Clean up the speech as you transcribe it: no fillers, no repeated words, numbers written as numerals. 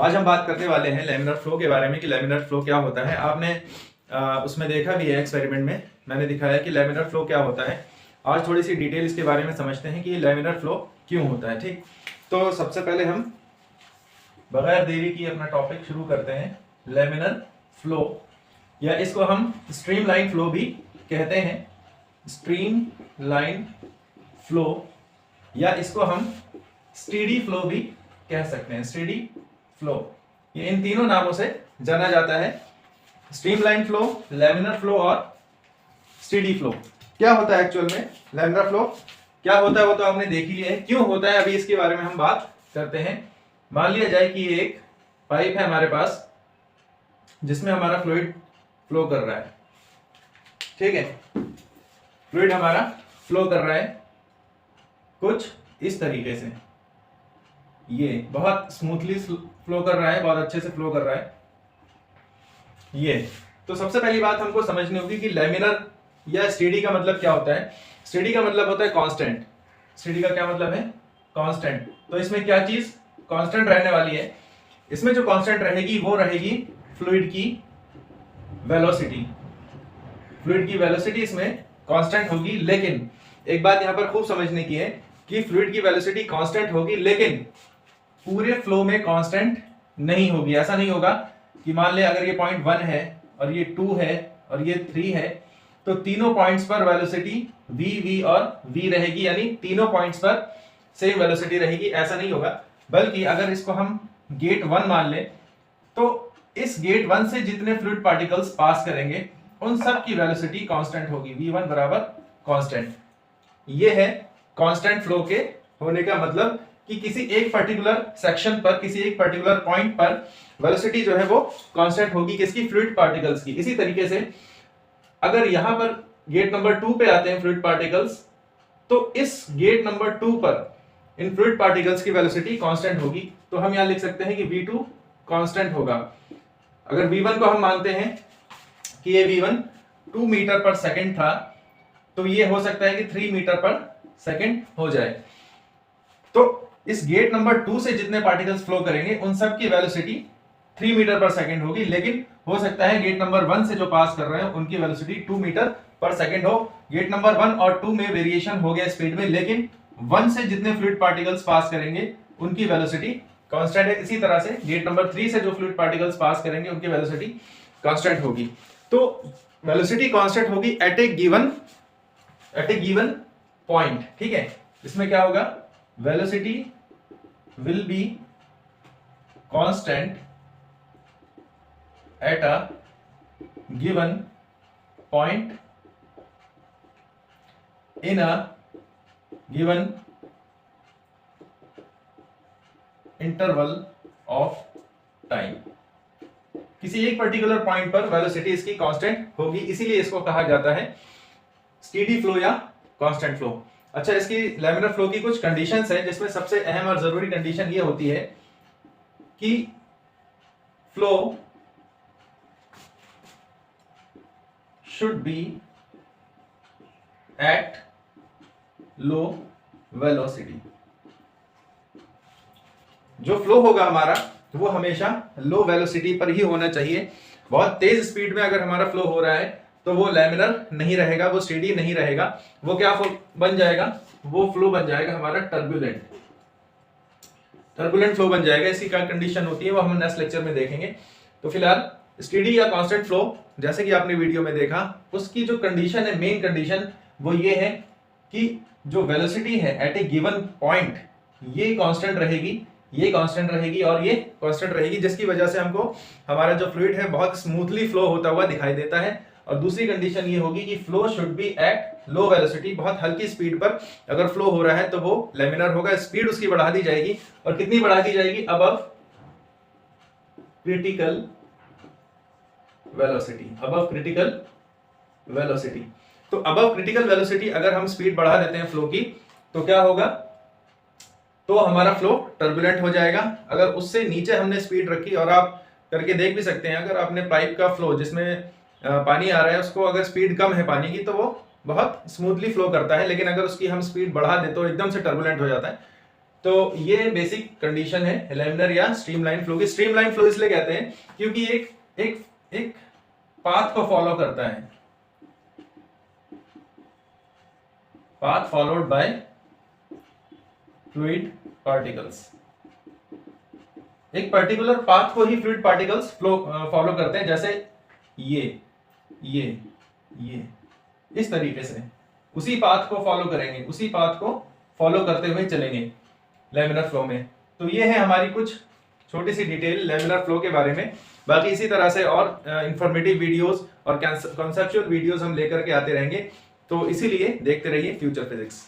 आज हम बात करने वाले हैं लैमिनार फ्लो के बारे में कि लैमिनार फ्लो क्या होता है। आपने उसमें देखा भी है, एक्सपेरिमेंट में मैंने दिखाया कि लैमिनार फ्लो क्या होता है। आज थोड़ी सी डिटेल इसके बारे में समझते हैं कि लैमिनार फ्लो क्यों होता है। ठीक, तो सबसे पहले हम बगैर देरी की अपना टॉपिक शुरू करते हैं। लैमिनार फ्लो, या इसको हम स्ट्रीम लाइन फ्लो भी कहते हैं, स्ट्रीम लाइन फ्लो, या इसको हम स्टेडी फ्लो भी कह सकते हैं, स्टेडी फ्लो। ये इन तीनों नामों से जाना जाता है, स्ट्रीमलाइन फ्लो, लैमिनार फ्लो और स्टेडी फ्लो। क्या होता है एक्चुअल में लैमिनार फ्लो, क्या होता है वो तो आपने देख ही लिया है। क्यों होता है अभी इसके बारे में हम बात करते हैं। मान लिया जाए कि एक पाइप है हमारे पास जिसमें हमारा फ्लूइड फ्लो कर रहा है। ठीक है, फ्लूइड हमारा फ्लो कर रहा है कुछ इस तरीके से, ये बहुत स्मूथली फ्लो कर रहा है, बहुत अच्छे से फ्लो कर रहा है ये। तो सबसे पहली बात हमको समझनी होगी कि लैमिनार या स्टेडी का मतलब क्या होता है। स्टेडी का मतलब होता है कांस्टेंट। स्टेडी का क्या मतलब है? कांस्टेंट। तो इसमें क्या चीज कांस्टेंट रहने वाली है? इसमें जो कांस्टेंट रहेगी वो रहेगी फ्लूइड की वेलोसिटी। फ्लूइड की वेलोसिटी इसमें कांस्टेंट होगी, लेकिन एक बात यहां पर खूब समझने की है कि फ्लूइड की वेलोसिटी कांस्टेंट होगी लेकिन पूरे फ्लो में कांस्टेंट नहीं होगी। ऐसा नहीं होगा कि मान ले अगर ये पॉइंट 1 है और ये 2 है और ये 3 है तो तीनों पॉइंट्स पर वेलोसिटी v और v रहेगी, यानी तीनों पॉइंट्स पर सेम वेलोसिटी रहेगी। ऐसा नहीं होगा, बल्कि अगर इसको हम गेट 1 मान ले तो इस गेट 1 से जितने फ्लूइड पार्टिकल्स पास करेंगे उन सब की वेलोसिटी कांस्टेंट होगी, v1 बराबर कांस्टेंट। ये है कांस्टेंट फ्लो के होने का मतलब कि किसी एक पर्टिकुलर सेक्शन पर, किसी एक पर्टिकुलर पॉइंट पर वेलोसिटी जो है वो कांस्टेंट होगी, किसकी? फ्लूइड पार्टिकल्स की। इसी तरीके से अगर यहां पर गेट नंबर 2 पे आते हैं फ्लूइड पार्टिकल्स, तो इस गेट नंबर 2 पर इन फ्लूइड पार्टिकल्स की वेलोसिटी कांस्टेंट होगी। तो हम यहां लिख सकते हैं कि v2 कांस्टेंट होगा। अगर v1 को हम मानते हैं कि ये v1 2 मीटर पर सेकेंड था, तो ये हो सकता है कि 3 मीटर पर सेकेंड हो जाए। तो इस गेट नंबर 2 से जितने पार्टिकल्स फ्लो करेंगे उन सब की वेलोसिटी 3 मीटर पर सेकेंड होगी, लेकिन हो सकता है गेट नंबर 1 से जो पास कर रहे हैं उनकी वेलोसिटी 2 मीटर पर सेकेंड हो। गेट नंबर 1 और 2 में वेरिएशन हो गया स्पीड में, लेकिन 1 से जितने फ्लूइड पार्टिकल्स पास करेंगे उनकी वेलोसिटी कांस्टेंट है। इसी तरह से गेट नंबर 3 से जो फ्लूइड पार्टिकल्स पास करेंगे उनकी वेलोसिटी कांस्टेंट होगी। तो वेलोसिटी कांस्टेंट होगी एट ए गिवन पॉइंट। ठीक है, इसमें क्या होगा? Velocity will be constant at a given point in a given interval of time। किसी एक पर्टिकुलर पॉइंट पर वेलोसिटी इसकी कांस्टेंट होगी, इसीलिए इसको कहा जाता है स्टेडी फ्लो या कांस्टेंट फ्लो। अच्छा, इसकी लैमिनार फ्लो की कुछ कंडीशंस है, जिसमें सबसे अहम और जरूरी कंडीशन ये होती है कि flow should be at low velocity. जो फ्लो होगा हमारा वो हमेशा लो वेलोसिटी पर ही होना चाहिए। बहुत तेज स्पीड में अगर हमारा फ्लो हो रहा है तो वो लैमिनार नहीं रहेगा, वो स्टेडी नहीं रहेगा। वो क्या बन जाएगा? वो फ्लो बन जाएगा हमारा टर्बुलेंट फ्लो बन जाएगा। इसी का कंडीशन होती है, वो हम नेक्स्ट लेक्चर में देखेंगे। तो फिलहाल स्टेडी या कांस्टेंट फ्लो, जैसे कि आपने वीडियो में देखा, उसकी जो कंडीशन है, मेन कंडीशन वो ये है कि जो वेलोसिटी है एट ए गिवन पॉइंट, ये कांस्टेंट रहेगी, ये कांस्टेंट रहेगी और ये कांस्टेंट रहेगी, जिसकी वजह से हमको हमारा जो फ्लूइड है बहुत स्मूथली फ्लो होता हुआ दिखाई देता है। और दूसरी कंडीशन ये होगी कि flow should be at low velocity. बहुत हल्की स्पीड पर अगर फ्लो हो रहा है तो वो लैमिनार होगा। स्पीड उसकी बढ़ा दी जाएगी, और कितनी बढ़ा दी जाएगी? Above critical velocity. Above critical velocity. तो अबव क्रिटिकल वेलोसिटी अगर हम स्पीड बढ़ा देते हैं फ्लो की, तो क्या होगा? तो हमारा फ्लो टर्बुलेंट हो जाएगा। अगर उससे नीचे हमने स्पीड रखी, और आप करके देख भी सकते हैं, अगर आपने पाइप का फ्लो जिसमें पानी आ रहा है उसको अगर स्पीड कम है पानी की तो वो बहुत स्मूथली फ्लो करता है, लेकिन अगर उसकी हम स्पीड बढ़ा दें तो एकदम से टर्बुलेंट हो जाता है। तो ये बेसिक कंडीशन है लैमिनर या स्ट्रीमलाइन फ्लो की। स्ट्रीमलाइन फ्लो इसलिए कहते हैं क्योंकि एक एक एक पाथ को फॉलो करता है, path followed by fluid particles. एक पर्टिकुलर पाथ को ही फ्लूइड पार्टिकल्स फॉलो करते हैं, जैसे ये इस तरीके से उसी पाथ को फॉलो करेंगे, उसी पाथ को फॉलो करते हुए चलेंगे लैमिनर फ्लो में। तो ये है हमारी कुछ छोटी सी डिटेल लैमिनर फ्लो के बारे में। बाकी इसी तरह से और इंफॉर्मेटिव वीडियोस और कॉन्सेप्चुअल वीडियोस हम लेकर के आते रहेंगे। तो इसीलिए देखते रहिए फ्यूचर फिजिक्स।